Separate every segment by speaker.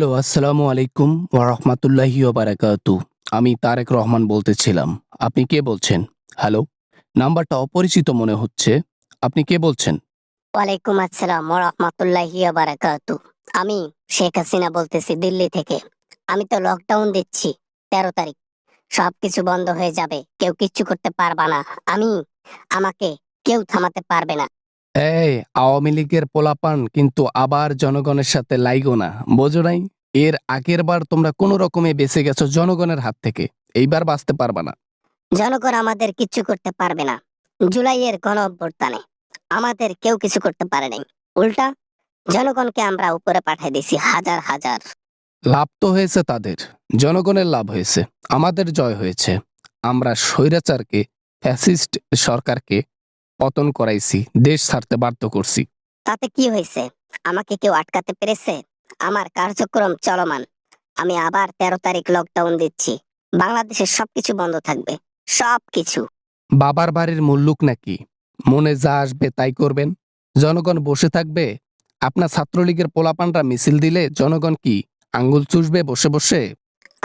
Speaker 1: Hello, আসসালামু আলাইকুম ওয়া রাহমাতুল্লাহি ওয়া বারাকাতুহু। আমি তারেক রহমান বলতেছিলাম। আপনি কে বলছেন? হ্যালো? নাম্বারটা অপরিচিত মনে হচ্ছে। আপনি কে বলছেন?
Speaker 2: ওয়ালাইকুম আসসালাম ওয়া রাহমাতুল্লাহি ওয়া বারাকাতু। আমি শেখ হাসিনা বলতেছি দিল্লি থেকে। আমি তো লকডাউন দিচ্ছি ১৩ তারিখ। সবকিছু বন্ধ হয়ে যাবে। কেউ কিচ্ছু করতে পারবা না। আমি আমাকে কেউ থামাতে পারবে না।
Speaker 1: এই আওয়ামী লীগের পোলাপান কিন্তু আবার জনগণের সাথে লাইগো না। বোঝো নাই? এর আগের বার তোমরা কোন রকমে বেঁচে গেছো জনগণের হাত থেকে। এইবার বাঁচতে পারবা না।
Speaker 2: জনগণ আমাদের কিচ্ছু করতে পারবে না। জুলাইয়ের গণ অভ্যুত্থানে আমাদের কেউ কিছু করতে পারে নাই। উল্টা জনগণকে আমরা উপরে পাঠিয়ে দিছি হাজার হাজার।
Speaker 1: লাভ তো হয়েছে তাদের। জনগণের লাভ হয়েছে। আমাদের জয় হয়েছে। আমরা স্বৈরাচারকে, ফ্যাসিস্ট সরকারকে পতন করাইছি, দেশ ছাড়তে বাধ্য করছি।
Speaker 2: তাতে কি হয়েছে? আমাকে কেউ আটকাতে পেরেছে? আমার কার্যক্রম চলমান। আমি আবার ১৩ তারিখ লকডাউন দিচ্ছি। বাংলাদেশের সবকিছু বন্ধ থাকবে। সবকিছু।
Speaker 1: বাবার বাড়ির মুল্লুক নাকি? মনে যা আসবে তাই করবেন? জনগণ বসে থাকবে? আপনার ছাত্রলীগের পোলাপানরা মিছিল দিলে জনগণ কি আঙ্গুল চুষবে বসে বসে?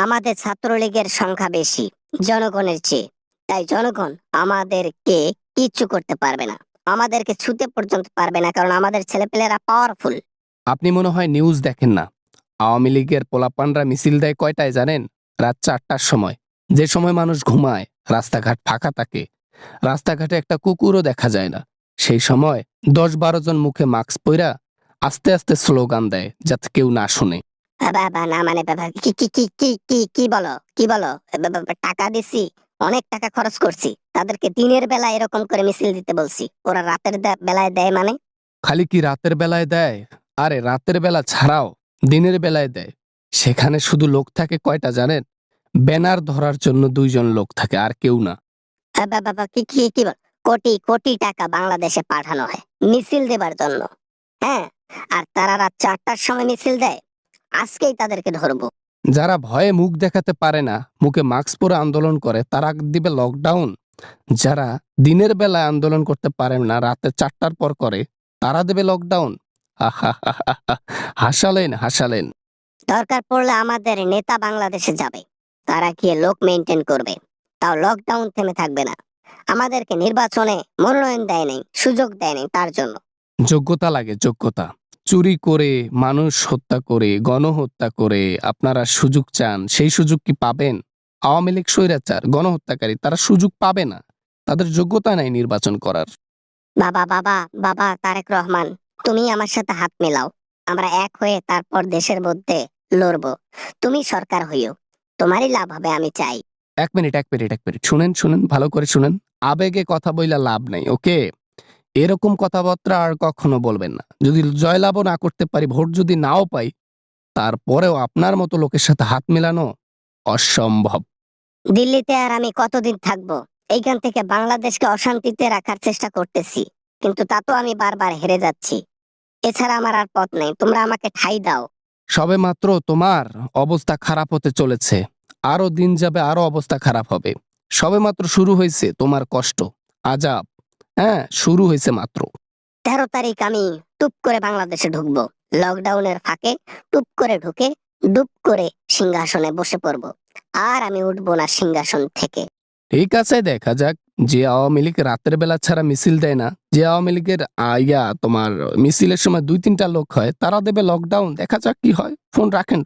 Speaker 2: আমাদের ছাত্রলীগের সংখ্যা বেশি জনগণের চেয়ে। তাই জনগণ আমাদেরকে কিচ্ছু করতে পারবে না। আমাদেরকে ছুতে পর্যন্ত পারবে না, কারণ আমাদের ছেলেপেলেরা পাওয়ারফুল।
Speaker 1: আপনি মনে হয় নিউজ দেখেন না। আওয়ামী লীগের পোলাপানরা মিছিল দেয় কয়টায় জানেন? রাত ৪টার সময়। যে সময় মানুষ ঘুমায়, রাস্তাঘাট ফাঁকা থাকে, রাস্তাঘাটে একটা কুকুরও দেখা যায় না। সেই সময় ১০-১২ জন মুখে মাস্ক পইরা আস্তে আস্তে স্লোগান দেয় যাতে কেউ না শুনে।
Speaker 2: বাবা না মানে বাবা কি কি কি কি কি কি বলো কি বলো? টাকা দিছি, অনেক টাকা খরচ করছি। তাদেরকে দিনের বেলা এরকম করে মিছিল দিতে বলছি, ওরা রাতের বেলায় দেয় মানে?
Speaker 1: খালি কি রাতের বেলায় দেয়? আরে রাতের বেলা ছাড়াও দিনের বেলায় দেয়। সেখানে শুধু লোক থাকে কয়টা জানেন? ব্যানার ধরার জন্য ২ জন লোক থাকে, আর কেউ না।
Speaker 2: বাবা কি কি কি বল? কোটি কোটি টাকা বাংলাদেশে পাঠানো হয় মিছিল দেবার জন্য। হ্যাঁ, আর তারা রাত ৪টার সময় মিছিল দেয়। আজকেই তাদেরকে ধরবো।
Speaker 1: যারা ভয়ে মুখ দেখাতে পারে না, মুখে মাস্ক পরে আন্দোলন করে, তারা দিবে লকডাউন। যারা দিনের বেলায় আন্দোলন করতে পারে না, রাতে ৪টার পর করে, তারা দেবে লকডাউন। আহা! হাসালেন হাসালেন।
Speaker 2: দরকার পড়লে আমাদের নেতা বাংলাদেশে যাবে। তারা গিয়ে লোক মেনটেন করবে। তাও লকডাউন থেমে থাকবে না। আমাদেরকে নির্বাচনে মনোনয়ন দেয় নাই, সুযোগ দেয় নাই তার জন্য।
Speaker 1: যোগ্যতা লাগে, যোগ্যতা। চুরি করে, মানুষ হত্যা করে, গণহত্যা করে আপনারা সুযোগ চান। সেই সুযোগ কি পাবেন? আওয়ামী লীগ স্বৈরাচার, গণহত্যাকারী, তারা সুযোগ পাবে না। তাদের যোগ্যতা নাই নির্বাচন করার।
Speaker 2: বাবা বাবা বাবা তারেক রহমান, তুমি আমার সাথে হাত মেলাও। আমরা এক হয়ে তারপর দেশের মধ্যে লড়বো। তুমি সরকার হইও, তোমারই লাভ হবে আমি চাই।
Speaker 1: ১ মিনিট। শুনেন, শুনেন, ভালো করে শুনেন। আবেগে কথা বইলা লাভ নাই, ওকে? এরকম কথাবার্তা আর কখনো বলবেন না। যদি জয়লাভও না করতে পারি, ভোট যদি নাও পাই, তারপরেও আপনার মতো লোকের সাথে হাত মেলানো অসম্ভব।
Speaker 2: দিল্লিতে আর আমি কতদিন থাকবো? এইখান থেকে বাংলাদেশকে অশান্তিতে রাখার চেষ্টা করতেছি, কিন্তু তা তো আমি বারবার হেরে যাচ্ছি। এছাড়া আমার আর পথ নেই। তোমরা আমাকে ঠাঁই দাও।
Speaker 1: সবেমাত্র তোমার অবস্থা খারাপ হতে চলেছে। আরো দিন যাবে, আরো অবস্থা খারাপ হবে। সবেমাত্র শুরু হয়েছে তোমার কষ্ট, আজাব। হ্যাঁ, শুরু হয়েছে মাত্র।
Speaker 2: ১৩ তারিখ আমি টুপ করে বাংলাদেশে ঢুকবো। লকডাউনের ফাঁকে টুপ করে ঢুকে ডুপ করে সিংহাসনে বসে পড়বো। আর আমি উঠবো না সিংহাসন থেকে।
Speaker 1: ঠিক আছে, দেখা যাক। যে আওয়ামী লীগ রাতের বেলা ছাড়া মিছিল দেয় না, যে আওয়ামী লীগের তোমার মিছিলের সময় ২-৩টা লোক হয়, তারা দেবে লকডাউন। দেখা যাক কি হয়। ফোন রাখেন।